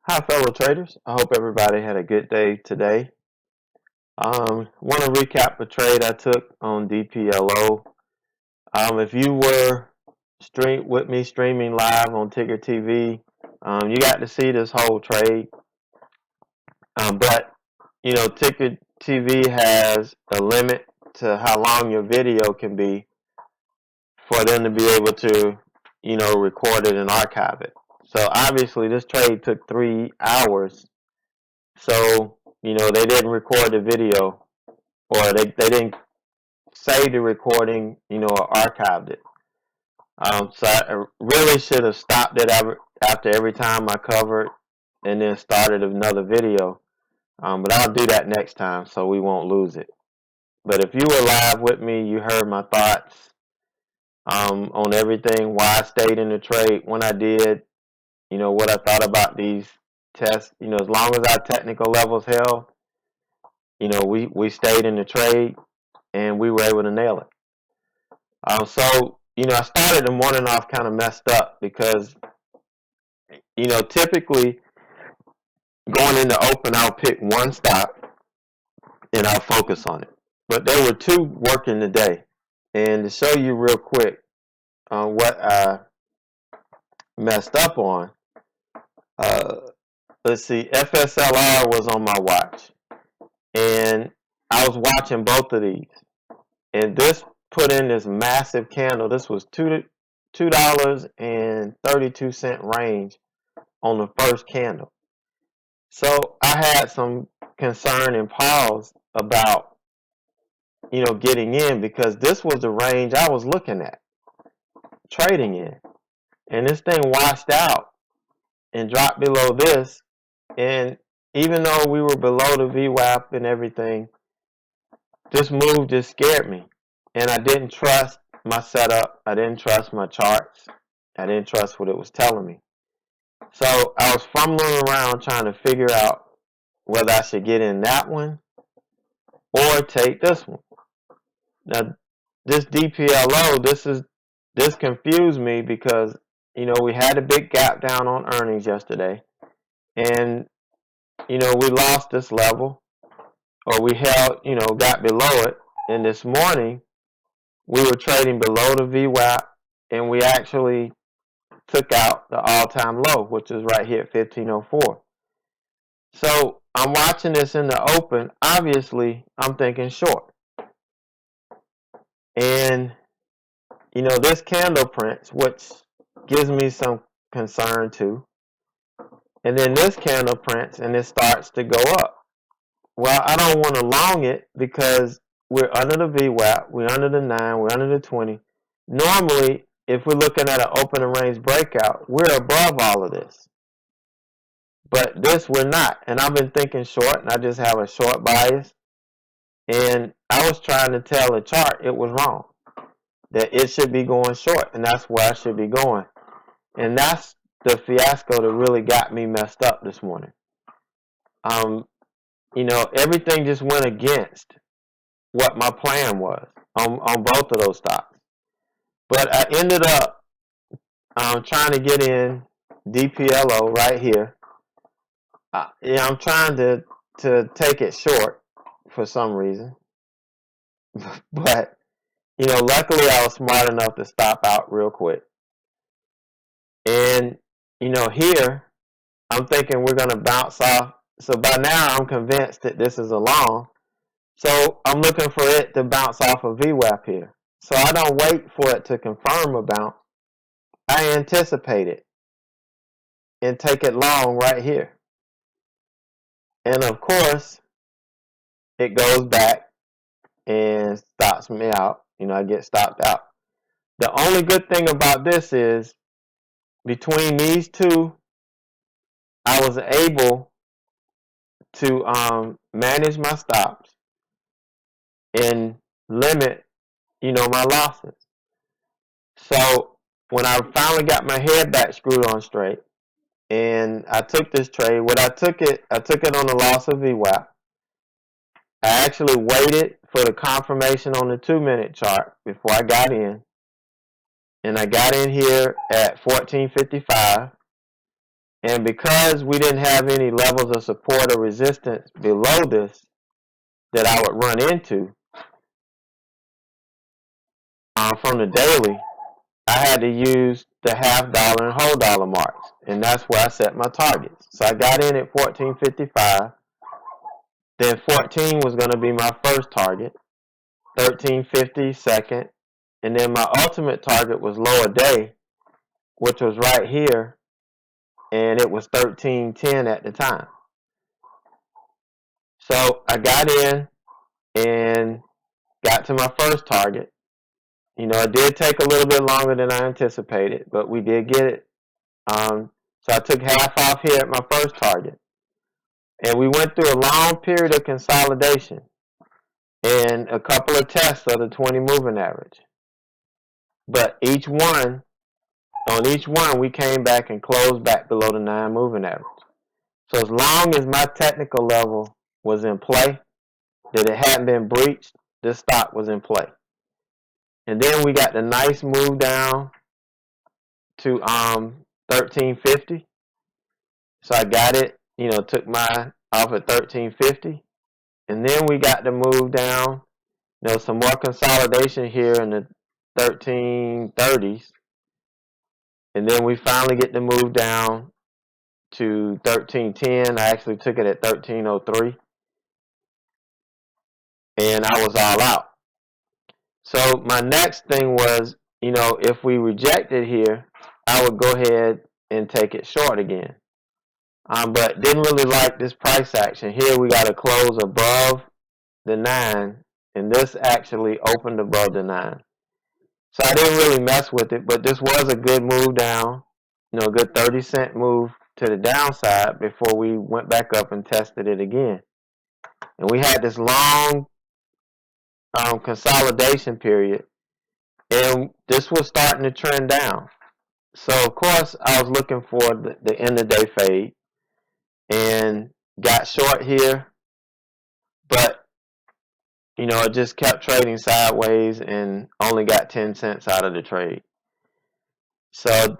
Hi, fellow traders. I hope everybody had a good day today. Want to recap a trade I took on DPLO. If you were with me streaming live on Ticker TV, you got to see this whole trade. But Ticker TV has a limit to how long your video can be for them to be able to, record it and archive it. So obviously, this trade took 3 hours. So, they didn't record the video, or they didn't save the recording, or archived it. So I really should have stopped it after every time I covered and then started another video. But I'll do that next time so we won't lose it. But if you were live with me, you heard my thoughts on everything, why I stayed in the trade when I did, what I thought about these tests. As long as our technical levels held, we stayed in the trade and we were able to nail it. So I started the morning off kind of messed up because, typically going into open, I'll pick one stock and I'll focus on it. But there were two working today. And to show you real quick what I messed up on, let's see, FSLR was on my watch. And I was watching both of these. And this put in this massive candle. This was $2.32 range on the first candle. So I had some concern and pause about, getting in, because this was the range I was looking at trading in. And this thing washed out and dropped below this. And even though we were below the VWAP and everything, this move just scared me. And I didn't trust my setup. I didn't trust my charts. I didn't trust what it was telling me. So I was fumbling around trying to figure out whether I should get in that one or take this one. Now, this DPLO, this confused me because, we had a big gap down on earnings yesterday. And, we lost this level, or we held, got below it. And this morning, we were trading below the VWAP, and we actually took out the all-time low, which is right here at 1504. So I'm watching this in the open. Obviously, I'm thinking short. And, this candle prints, which gives me some concern too. And then this candle prints, and it starts to go up. Well, I don't want to long it because we're under the VWAP, we're under the 9, we're under the 20. Normally, if we're looking at an open and range breakout, we're above all of this. But this, we're not. And I've been thinking short, and I just have a short bias. And I was trying to tell the chart it was wrong, that it should be going short, and that's where I should be going. And that's the fiasco that really got me messed up this morning. Everything just went against what my plan was on both of those stocks. But I ended up trying to get in DPLO right here. I'm trying to take it short for some reason. But, luckily I was smart enough to stop out real quick. And, here, I'm thinking we're going to bounce off. So by now, I'm convinced that this is a long. So I'm looking for it to bounce off of VWAP here. So I don't wait for it to confirm a bounce. I anticipate it and take it long right here. And of course, it goes back and stops me out. I get stopped out. The only good thing about this is between these two, I was able to manage my stops and limit, my losses. So when I finally got my head back screwed on straight, and I took this trade, I took it on the loss of VWAP. I actually waited for the confirmation on the 2-minute chart before I got in. And I got in here at 14.55. And because we didn't have any levels of support or resistance below this that I would run into from the daily, I had to use the half dollar and whole dollar marks. And that's where I set my targets. So I got in at 14.55. Then 14 was going to be my first target. 13.50 second. And then my ultimate target was lower day, which was right here. And it was 13.10 at the time. So I got in and got to my first target. You know, it did take a little bit longer than I anticipated, but we did get it. So I took half off here at my first target. And we went through a long period of consolidation and a couple of tests of the 20 moving average. But on each one, we came back and closed back below the 9 moving average. So as long as my technical level was in play, that it hadn't been breached, this stock was in play. And then we got the nice move down to 13.50. So I got it, you know, took mine off at 13.50. And then we got the move down, you know, some more consolidation here in the 13.30s. And then we finally get the move down to 13.10. I actually took it at 13.03. And I was all out. So my next thing was, you know, if we rejected here, I would go ahead and take it short again. But didn't really like this price action. Here we got to close above the 9, and this actually opened above the 9. So I didn't really mess with it, but this was a good move down, you know, a good 30-cent move to the downside before we went back up and tested it again. And we had this long consolidation period, and this was starting to trend down. So of course I was looking for the end of day fade and got short here, but you know, it just kept trading sideways and only got 10 cents out of the trade. So,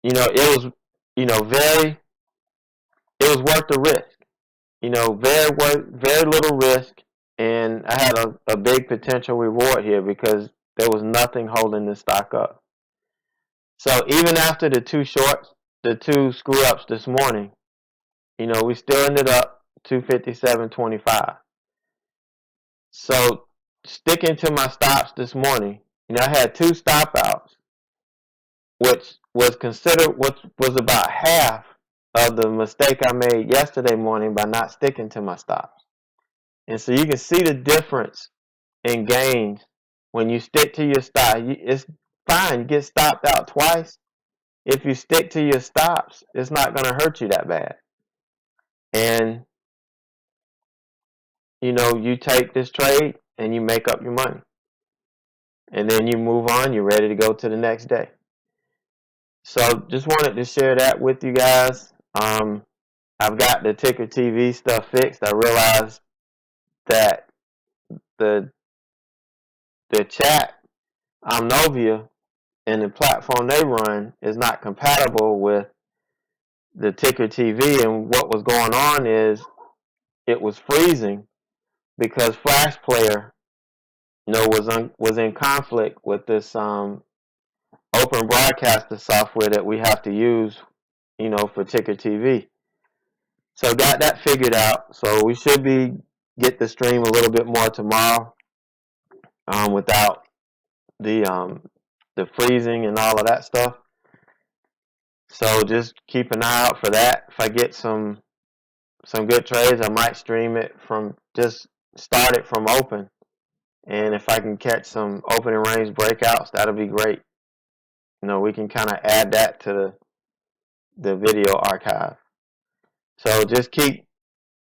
you know, it was, you know, it was worth the risk. You know, very little risk, and I had a big potential reward here because there was nothing holding this stock up. So even after the two screw ups this morning, you know, we still ended up 257.25. So sticking to my stops this morning, you know, I had 2 stop outs, which was considered what was about half of the mistake I made yesterday morning by not sticking to my stops. And so you can see the difference in gains when you stick to your stop. It's fine, you get stopped out twice. If you stick to your stops, it's not going to hurt you that bad. And, you know, you take this trade and you make up your money. And then you move on, you're ready to go to the next day. So just wanted to share that with you guys. I've got the ticker TV stuff fixed. I realized that the chat Novia and the platform they run is not compatible with the ticker TV, and what was going on is it was freezing because Flash Player, you know, was in conflict with this open broadcaster software that we have to use, you know, for ticker TV. So got that figured out. So we should get the stream a little bit more tomorrow without the freezing and all of that stuff. So just keep an eye out for that. If I get some good trades, I might stream it from just start it from open. And if I can catch some opening range breakouts, that'll be great. You know, we can kind of add that to the video archive. So just keep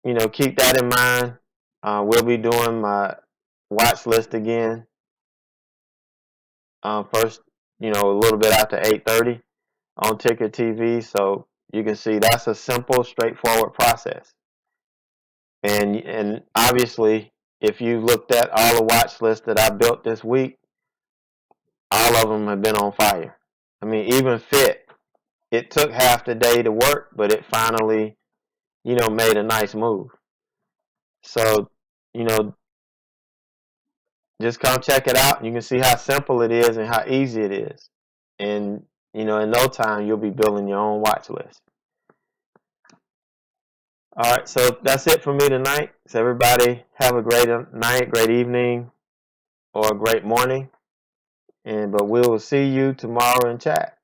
that in mind. We'll be doing my watch list again. First, you know, a little bit after 8:30 on Ticker TV. So you can see that's a simple, straightforward process. And obviously, if you looked at all the watch lists that I built this week, all of them have been on fire. I mean, even FIT it took half the day to work, but it finally, made a nice move. So, you know, just come check it out. You can see how simple it is and how easy it is. And, in no time, you'll be building your own watch list. All right, so that's it for me tonight. So everybody have a great night, great evening, or a great morning. But we will see you tomorrow in chat.